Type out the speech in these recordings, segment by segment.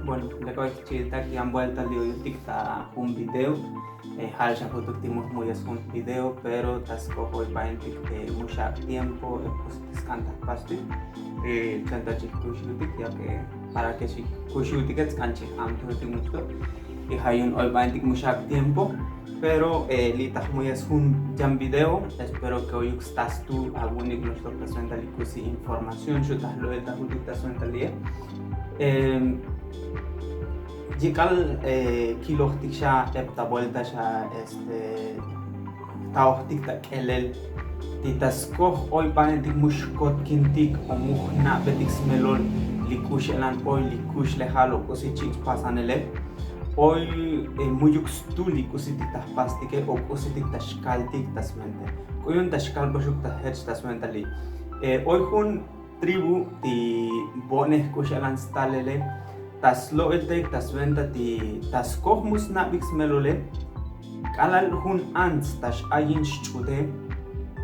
Bueno, le voy a decir que han vuelto al dicta un video. Hal ya foto timos muy es un video, pero tas cojo el bain mucha tiempo, pues descantas pasti. Chanta chikushlutik ya que para que si kushlutik es canche am tu mucho. Y hay un hoy bain mucha tiempo, pero litas muy es un jam video. Espero que hoy estás tú algún ignosto presenta likusi información, yo tas lo de tas ulitas suentalie. Jikal kilohtik xa epta vuelta xa taohtik ta kelel titaskoh hoy panetik mushkot kintik o muhna betik smelol likush elan hoy likush lehalo kusichich pasanele hoy muyuk stuli kusitik tahpastike o kusitik tashkaltik tasmente koyun tashkal bashuk tahech tasmentali hoy hun tribu ti boneh kushalan stalele tas loeltek tas venta ti tas kohmus nabix melole kalal hun ants tas ayin chute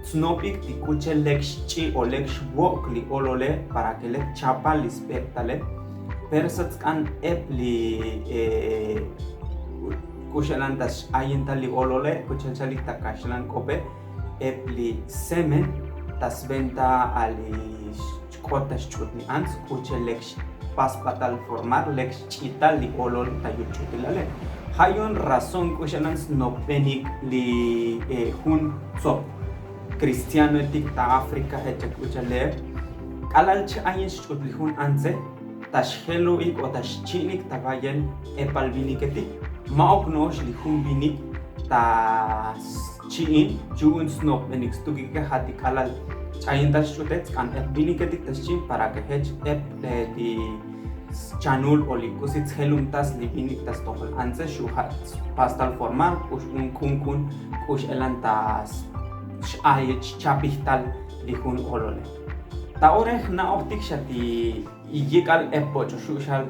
snopik ti kuche lekchi o leksh wokli olole para que lek chapalis petale persats kan epli kushalan tas ayin tali olole kuchelsalik takashlan kope epli semen tas venta ali kotas chutni ants kuche leksh pas patal formar lex chita li olol tayuchutilale. Hayon razón kushalans no penik li hun sop cristiano etik ta Afrika hecha kuchale kalal che ayin chutli hun anse tashhelo ik o tashchinik tabayen epalviniketik maok nosh li hun binik ta chiin juun snop penik stugike hati kalal chayin tashchutet kan epviniketik tashin para que hech di chanul o likusit helumtas libinik tas tohol anse shuhat pastal formar kush un kunkun kush elantas ayech chapital lihun olole ta oreh na optik shati yikal epocho shushal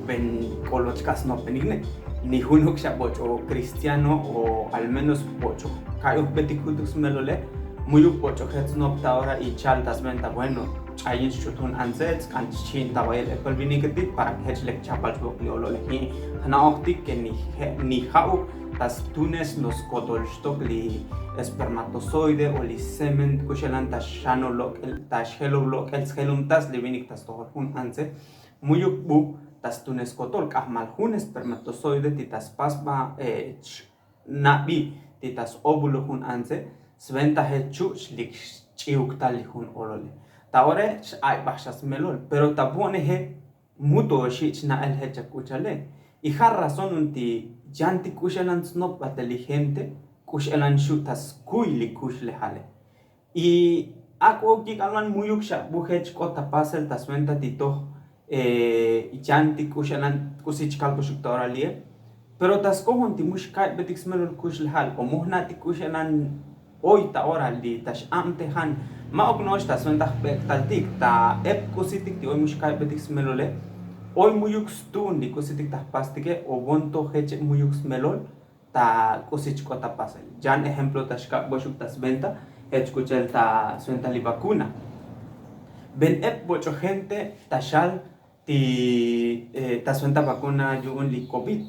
ben kolochkas no penigne ni hunuk shapocho cristiano o al menos pocho kayo betikutus melole muy pocho hets no ahora y chaltas venta bueno ayin chutun ansets kan chin tawel epal viniketi para hech lek chapal chokli olole hi hana optik que ni hau tas tunes los kotolstokli espermatozoide o li semen kushelan tas shanolok el tas helolok el helum tas livinik tas tohor hun anse muy bu tas tunes kotol kahmal hun espermatozoide titas pasba nabi titas óvulo hun anse sventa hechu lik chiuk talihun olole taore ay bashas melol pero tabone he muto shich na el hecha kuchale y har razón unti janti kushalan snop inteligente kushalan shutas kuili kushle hale y ako kikalan muyuk sha buhech kota pasel tasventa tito janti kushalan kusich kalpo shuktoralie pero tas kohunti mushkai betix melol kushle hal o muhnati kushalan hoy ta hora li tash amtehan ma oknosh tas ventah bektaltik ta ep kusitik ti hoy mushkai betix melole hoy muyuk stun di kusitik ta pastike o bonto heche muyuk melol ta kusich kota pasel jan ejemplo tashka boshuk tas venta hech kuchel ta suenta li vacuna ben ep bocho gente tashal ti ta suenta vacuna yuun li covid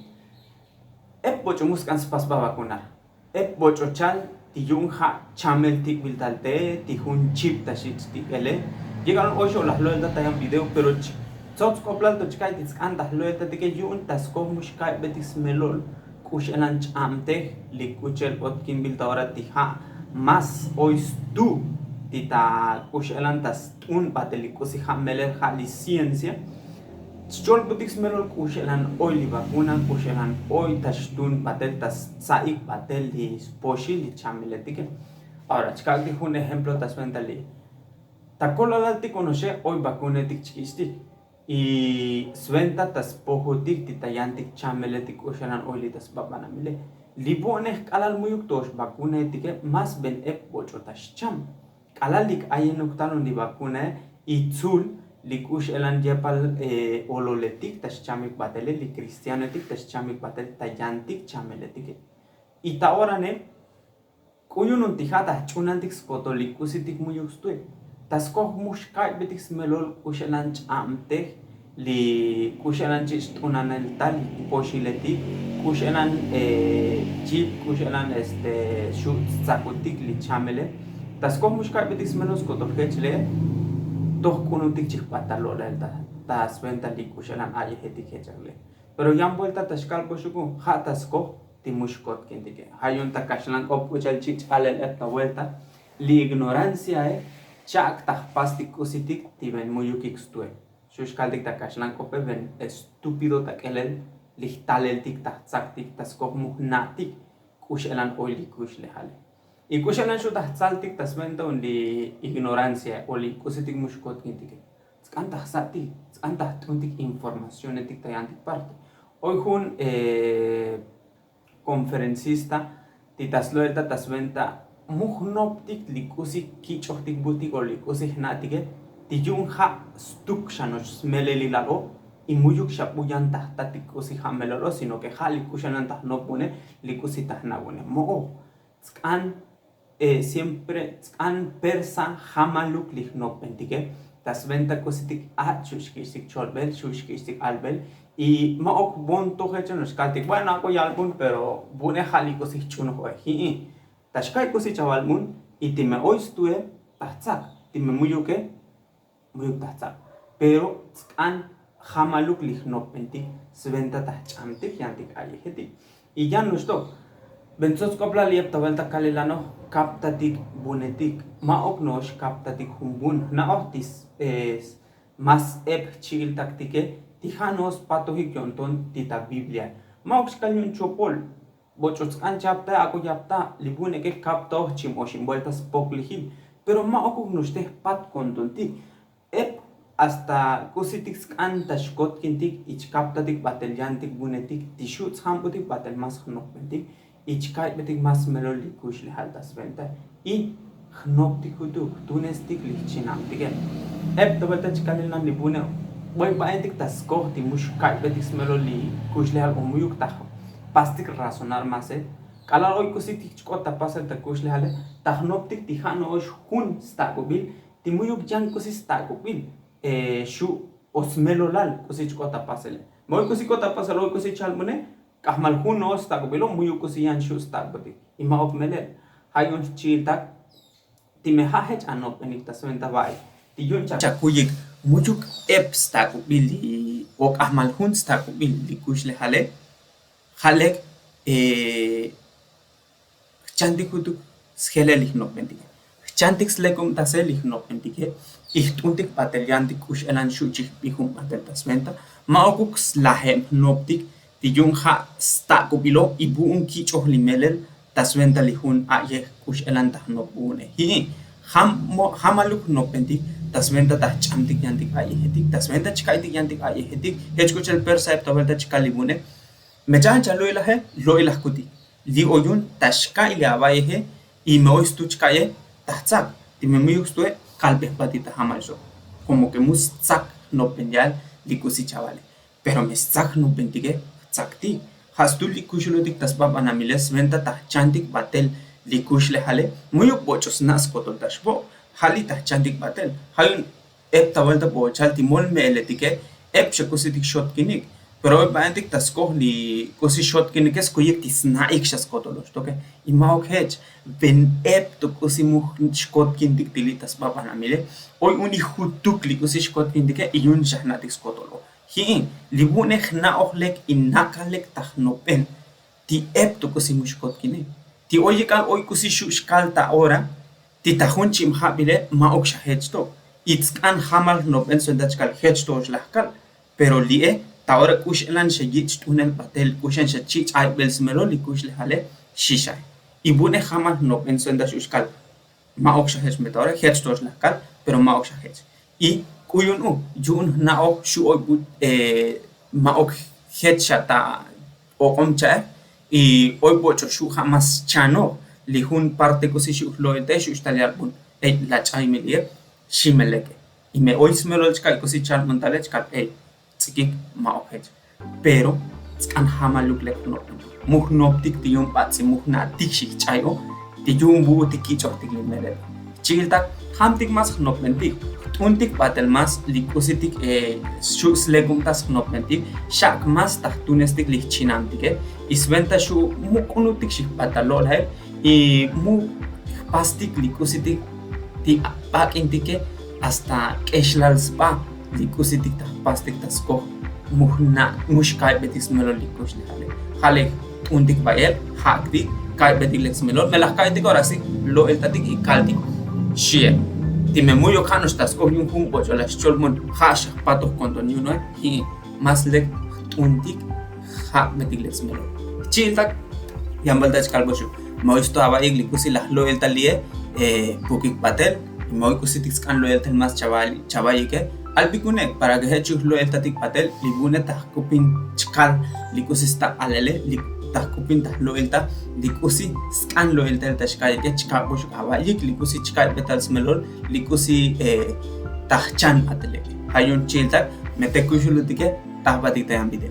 ep bocho muskan spas ba vacunar ep bocho chal tiyung ha chamel tik viltalte tihun chip tashit tikele llegaron hoy las loelta tayan video pero tots koplan to chkai tiskan das loelta tike yun tas ko mushkai betis melol kushelan chamte likuchel otkin viltahora tiha mas hoy stu tita kushelan tas un patelikusi hameler hali ciencia Chol butix melol kushelan hoy li vacuna kushelan hoy tashtun batel tas saik batel li sposhi li chameletike. Ahora, chikak dijo un ejemplo tas mentali. Takola dalti conoce hoy vacunetik chikisti. Y sventa tas pohutik titayantik chameletik kushelan hoy li tas babanamile. Libonek kalal muyuk tosh vacunetike mas ben ep bocho tas cham. Kalalik ayenuktalun li vacune y tzul likush elan jepal ololetik tas chamik batele li cristianetik tas chamik batel tayantik chameletik y taorane kuyunun tijata chunantik skotolikusitik muyukstue tas koh mushkai betik smelol kush elan chamte li kushelan chistunan el tal poshileti kushelan chip kushelan shoot zakutik li chamele tas komush kaibetis menos kotorkechle toh kunutik chipatalola el tas venta li kushelan ayehetik hecharle pero yan vuelta tashkal poshuku hatas ko timushkot kindike hayun takashlan kop kuchal chichalel esta vuelta li ignorancia chak tah pasti kusitik tiven muyukik stue Shushkaldik takashlan kope ven estúpido takelel lihtalel tik tahtzaktik taskop muhnatik kushelan oili kushle hale. Y kushelan shu tahtzaltik tasventa undi ignorancia oli kusitik mushkot kintike. Tskan tahzati, tskan tahtuntik informacionetik tayantik parte. Hoy hun conferencista titasloelta tasventa muhnoptik likusik kichohtik butik oli kusik natike tiyun ha stuk shanosh smeleli lalo y muyuk shapuyan tahtatik kusi hamelolo sino que ha likushanan tah no pone likusi tah na pone mo tskan siempre tskan persa hamaluk lich no pentike tas venta kusitik achushkistik cholbel shushkistik albel y ma ok bon to hecho nos kaltik bueno ako yalbun pero bune hali kusi chuno ho hi tashkai kusi chavalmun y time oistue tahtzak time muyuke muyuk tahtzak pero tskan hamaluk lichnop pentik sventa tahchamtik yantik ayehetik y ya no esto benzos kopla liep tavelta kalilano kaptatik bunetik ma oknosh kaptatik humbun na ortis es mas ep chigil taktike tijanos patohik yonton tita biblia ma okskalion chopol bochos anchapta ako yapta libune ke kapto chimoshim vueltas poklihil pero ma oknoshte pat kontontik ep hasta kusitik antash kotkintik ichkaptatik batelyantik bunetik tishuts hamputik batel mas hnopmentik ichkaibetik mas meloli kushle haltas venta y hnoptik hutuk tunestik lichinamtik ep tabelta chkalilnan libune boy baentik taskohti mush kaibetik meloli kushle hal umuyuk tah pastik razonar mase kalar hoy kusitik chkota pasel ta kushle hale tahnoptik tihano osh hun stakobil timuyuk jan kusis stakobil shu osmelolal kusi chkota pasel moy kusi kota pasel hoy kusi chalmune kahmal hun no stakobilo muyuk kusi yan shu stakobili ima op melel hayun chiltak timeha hech anop enik tasventa bai tiyun chakuyik muyuk ep stakobili o kahmal hun stakobili kushle hale halek chantik hutuk shelelig no pentik chantik slekum taselig no pentike ihtuntik patelyantik kushelan shuchik bihum patel tasventa maokuk slahem noptik tiyun ha stakobilo ibuun kichoh limelel tasventa lihun aye kushelan tahnopune hi hamaluk nopentik tasventa tahchamtik yantik aye hetik tasventa chikaitik yantik aye hetik hechkuchel persaip tavelta chikalibune mechan chaloila he loila kuti li oyun tashka ile abaye he y me oistuchkaye tahtzak timemuyukstue kalpeh patita hamalso como que mus tsak no pendial likusi chavale pero me tsak no pendige tsakti hastul likushulotik tasbab anamiles venta tahchantik batel likushle hale muyuk bochos nas kotol tashbo hali tahchantik batel hayun ep tavalta bochal timol meeletike ep shekusitik shotkinik pero baentik taskoh li kusi shotkinik es kuyik tisnaik shaskotolos toke imaok hech ven ep to kusi muh shkotkindik tilitas baban amile hoy uni hutuk li kusi shkotkindik iyun jahnatik skotolo hi libune khna ohlek inakalek tahnopen ti ep to kusi mushkotkinik ti oyikal oy kusi shushkalta ora ti tahun chimhabile maok shahechto itzkan hamal nopen sondachkal hechto shlahkal pero lie Taora kushelan shayich tunel patel kushen shachich ay belsmelo li kushle hale shishay. Ibune jamás no pensó en dashushkal. Maok shahech metore hech tos lakal, pero maok shahech. Y kuyun yun naok shu oy maok hech shata o omcha y hoy bocho shu jamás chano li hun parte kusi shu loete shu staliarbun la chay melie shimeleke. Y me hoy smelo chkai kusi chan montale chkal tsikik maokhech pero tskan hamaluk lek no muhnoptik tiyum patsi muhnatik shikchayo tiyum bu tiki choktik limele chiltak hamtik mas hnopmentik untik patel mas likusitik shu slegum tas nopmentik shak mas tahtunestik lichinamtike isventa shu mukunutik shik patalol hai y mu pastik likusitik ti pakintike hasta keshlal spa likusitik ta pastik tasko muhna mushkai betis melo likush hale untik bael hakti kai betik lex melo melah kai tik orasi lo eltatik ikaltik shie ti me muy okano estás con un pumpo yo la cholmon hash patos contonido no y más le untik ha metilets melo chiltak yambaldach kalboshu moisto aba iglikusi la lo el talie pukik patel moi kusitik kan lo el tel mas chavali ke albikunek para que hechus lo el tatik patel libune ta kupin chkal likusista alele kupin ta lo elta likusi scan lo elta tashkai ke chka bosh aba yik likusi chkai betal smelol likusi tahchan atele hayun chiltak mete kushulutike tahbati tayam bide